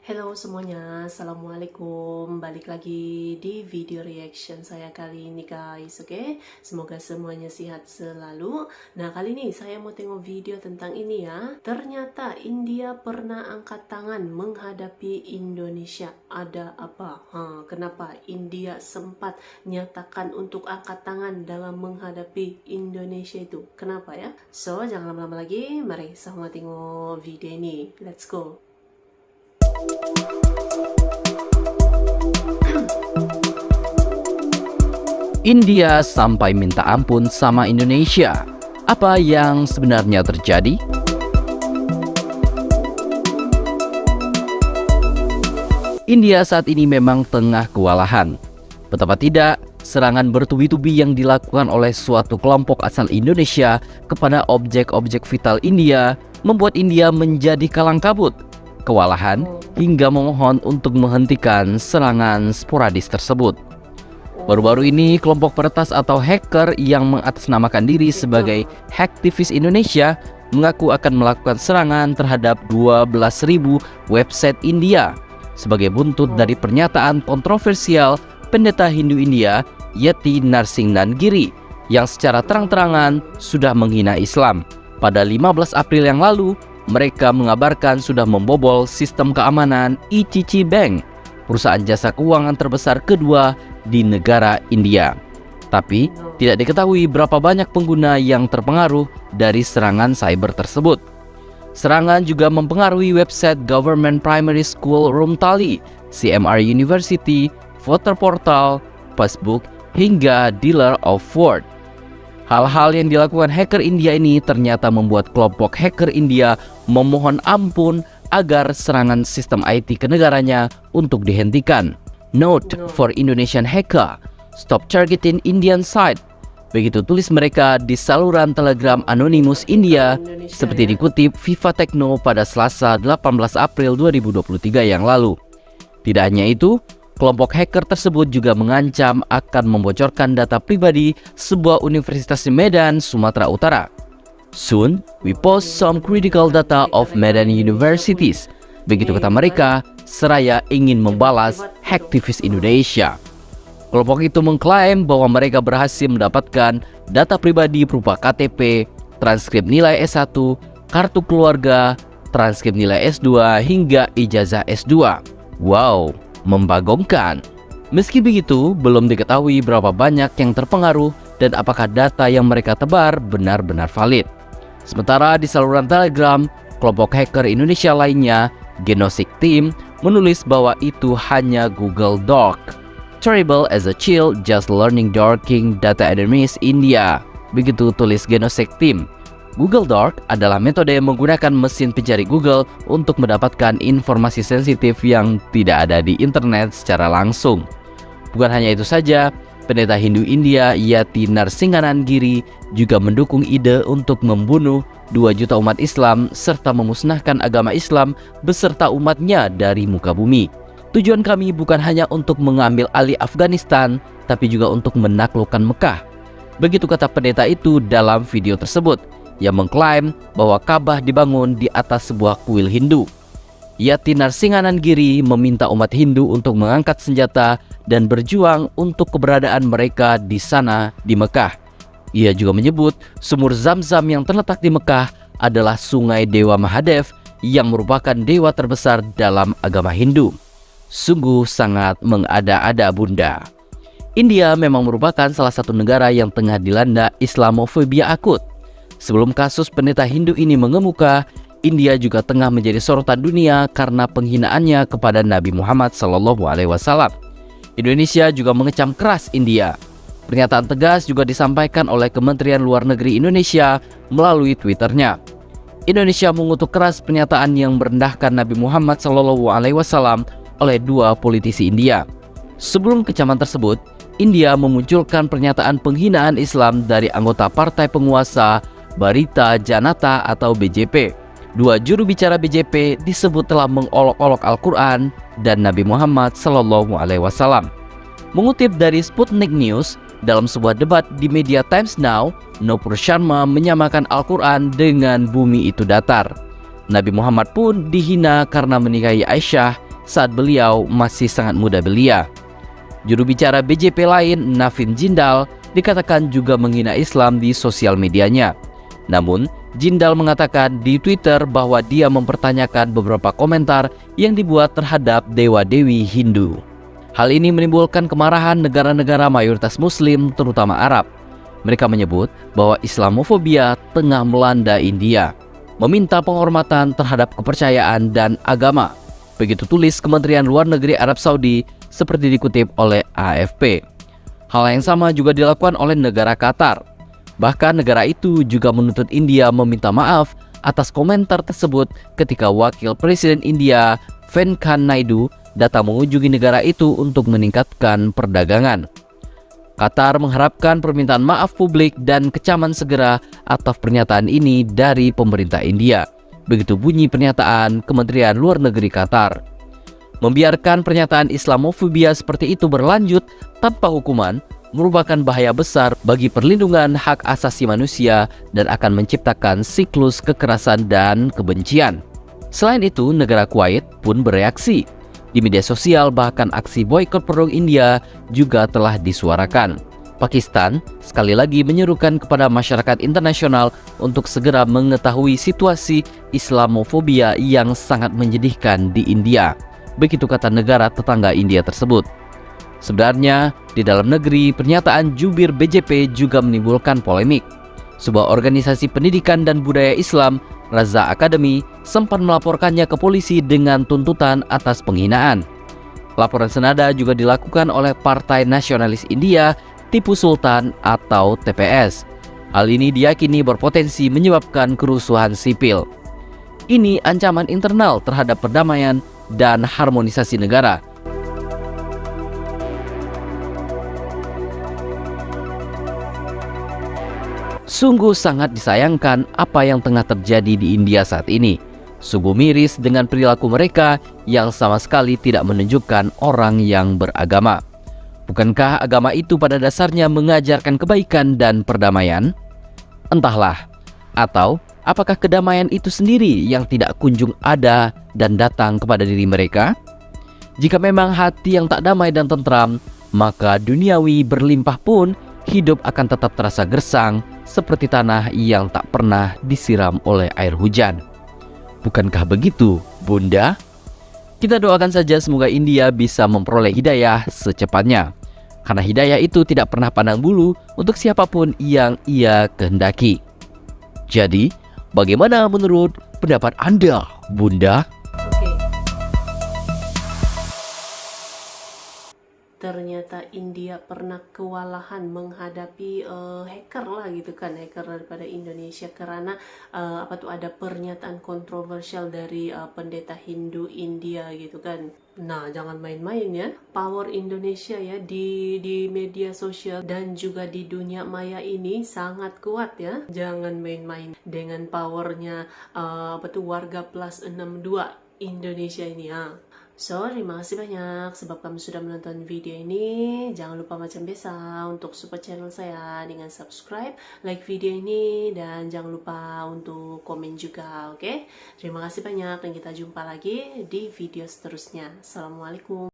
Halo semuanya, Assalamualaikum. Balik lagi di video reaction saya kali ini guys, oke? Semoga semuanya sehat selalu. Nah, kali ini saya mau tengok video tentang ini ya. Ternyata India pernah angkat tangan menghadapi Indonesia. Ada apa? Kenapa India sempat nyatakan untuk angkat tangan dalam menghadapi Indonesia itu? Kenapa ya? So, jangan lama-lama lagi. Mari sama tengok video ini. Let's go. India sampai minta ampun sama Indonesia. Apa yang sebenarnya terjadi? India saat ini memang tengah kewalahan. Betapa tidak, serangan bertubi-tubi yang dilakukan oleh suatu kelompok asal Indonesia kepada objek-objek vital India membuat India menjadi kalang kabut, kewalahan, hingga memohon untuk menghentikan serangan sporadis tersebut. Baru-baru ini, kelompok peretas atau hacker yang mengatasnamakan diri sebagai Hacktivis Indonesia mengaku akan melakukan serangan terhadap 12.000 website India sebagai buntut dari pernyataan kontroversial pendeta Hindu India Yati Narsinghan Giri yang secara terang-terangan sudah menghina Islam. Pada 15 April yang lalu, mereka mengabarkan sudah membobol sistem keamanan ICICI Bank, perusahaan jasa keuangan terbesar kedua di negara India. Tapi, tidak diketahui berapa banyak pengguna yang terpengaruh dari serangan cyber tersebut. Serangan juga mempengaruhi website Government Primary School Roomtali, CMR University, voter portal, Facebook, hingga Dealer of Ford. Hal-hal yang dilakukan hacker India ini ternyata membuat kelompok hacker India memohon ampun agar serangan sistem IT ke negaranya untuk dihentikan. Note for Indonesian hacker, stop targeting Indian site. Begitu tulis mereka di saluran Telegram Anonymous India, seperti dikutip Viva Techno pada Selasa 18 April 2023 yang lalu. Tidak hanya itu, kelompok hacker tersebut juga mengancam akan membocorkan data pribadi sebuah universitas di Medan, Sumatera Utara. Soon, we post some critical data of Medan universities. Begitu kata mereka, seraya ingin membalas Hacktivis Indonesia. Kelompok itu mengklaim bahwa mereka berhasil mendapatkan data pribadi berupa KTP, transkrip nilai S1, kartu keluarga, transkrip nilai S2, hingga ijazah S2. Wow, membagongkan. Meski begitu, belum diketahui berapa banyak yang terpengaruh dan apakah data yang mereka tebar benar-benar valid. Sementara di saluran Telegram, kelompok hacker Indonesia lainnya, Genosec Team, menulis bahwa itu hanya Google Doc. Terrible as a child just learning dorking data enemies India. Begitu tulis Genosec Team. Google Doc adalah metode yang menggunakan mesin pencari Google untuk mendapatkan informasi sensitif yang tidak ada di internet secara langsung. Bukan hanya itu saja, pendeta Hindu India Yati Narsinghan Giri juga mendukung ide untuk membunuh 2 juta umat Islam serta memusnahkan agama Islam beserta umatnya dari muka bumi. Tujuan kami bukan hanya untuk mengambil alih Afghanistan, tapi juga untuk menaklukkan Mekah. Begitu kata pendeta itu dalam video tersebut, yang mengklaim bahwa Ka'bah dibangun di atas sebuah kuil Hindu. Yati Narsinghan Giri meminta umat Hindu untuk mengangkat senjata dan berjuang untuk keberadaan mereka di sana di Mekah. Ia juga menyebut sumur Zam-Zam yang terletak di Mekah adalah sungai Dewa Mahadev yang merupakan dewa terbesar dalam agama Hindu. Sungguh sangat mengada-ada bunda. India memang merupakan salah satu negara yang tengah dilanda Islamofobia akut. Sebelum kasus pendeta Hindu ini mengemuka, India juga tengah menjadi sorotan dunia karena penghinaannya kepada Nabi Muhammad SAW. Indonesia juga mengecam keras India. Pernyataan tegas juga disampaikan oleh Kementerian Luar Negeri Indonesia melalui Twitternya. Indonesia mengutuk keras pernyataan yang merendahkan Nabi Muhammad SAW oleh 2 politisi India. Sebelum kecaman tersebut, India memunculkan pernyataan penghinaan Islam dari anggota partai penguasa Bharatiya Janata atau BJP. 2 juru bicara BJP disebut telah mengolok-olok Al-Quran dan Nabi Muhammad SAW. Mengutip dari Sputnik News, dalam sebuah debat di media Times Now, Nupur Sharma menyamakan Al-Quran dengan bumi itu datar. Nabi Muhammad pun dihina karena menikahi Aisyah saat beliau masih sangat muda belia. Juru bicara BJP lain, Navin Jindal, dikatakan juga menghina Islam di sosial medianya. Namun, Jindal mengatakan di Twitter bahwa dia mempertanyakan beberapa komentar yang dibuat terhadap dewa-dewi Hindu. Hal ini menimbulkan kemarahan negara-negara mayoritas Muslim, terutama Arab. Mereka menyebut bahwa Islamofobia tengah melanda India, meminta penghormatan terhadap kepercayaan dan agama. Begitu tulis Kementerian Luar Negeri Arab Saudi seperti dikutip oleh AFP. Hal yang sama juga dilakukan oleh negara Qatar. Bahkan negara itu juga menuntut India meminta maaf atas komentar tersebut ketika Wakil Presiden India Venkaiah Naidu datang mengunjungi negara itu untuk meningkatkan perdagangan. Qatar mengharapkan permintaan maaf publik dan kecaman segera atas pernyataan ini dari pemerintah India. Begitu bunyi pernyataan Kementerian Luar Negeri Qatar. Membiarkan pernyataan Islamofobia seperti itu berlanjut tanpa hukuman merupakan bahaya besar bagi perlindungan hak asasi manusia dan akan menciptakan siklus kekerasan dan kebencian. Selain itu, negara Kuwait pun bereaksi. Di media sosial bahkan aksi boikot produk India juga telah disuarakan. Pakistan sekali lagi menyerukan kepada masyarakat internasional untuk segera mengetahui situasi Islamofobia yang sangat menyedihkan di India. Begitu kata negara tetangga India tersebut. Sebenarnya, di dalam negeri pernyataan jubir BJP juga menimbulkan polemik. Sebuah organisasi pendidikan dan budaya Islam, Raza Academy, sempat melaporkannya ke polisi dengan tuntutan atas penghinaan. Laporan senada juga dilakukan oleh Partai Nasionalis India, Tipu Sultan atau TPS. Hal ini diyakini berpotensi menyebabkan kerusuhan sipil. Ini ancaman internal terhadap perdamaian dan harmonisasi negara. Sungguh sangat disayangkan apa yang tengah terjadi di India saat ini. Sungguh miris dengan perilaku mereka yang sama sekali tidak menunjukkan orang yang beragama. Bukankah agama itu pada dasarnya mengajarkan kebaikan dan perdamaian? Entahlah. Atau apakah kedamaian itu sendiri yang tidak kunjung ada dan datang kepada diri mereka? Jika memang hati yang tak damai dan tentram, maka duniawi berlimpah pun hidup akan tetap terasa gersang seperti tanah yang tak pernah disiram oleh air hujan. Bukankah begitu, Bunda? Kita doakan saja semoga India bisa memperoleh hidayah secepatnya. Karena hidayah itu tidak pernah pandang bulu untuk siapapun yang ia kehendaki. Jadi, bagaimana menurut pendapat Anda, Bunda? Ternyata India pernah kewalahan menghadapi hacker lah gitu kan, hacker daripada Indonesia karena ada pernyataan kontroversial dari pendeta Hindu India gitu kan. Nah, jangan main-main ya. Power Indonesia ya di media sosial dan juga di dunia maya ini sangat kuat ya. Jangan main-main dengan powernya warga plus 62 Indonesia ini ya. So, terima kasih banyak sebab kamu sudah menonton video ini. Jangan lupa macam biasa untuk support channel saya dengan subscribe, like video ini, dan jangan lupa untuk komen juga, oke? Terima kasih banyak dan kita jumpa lagi di video seterusnya. Assalamualaikum.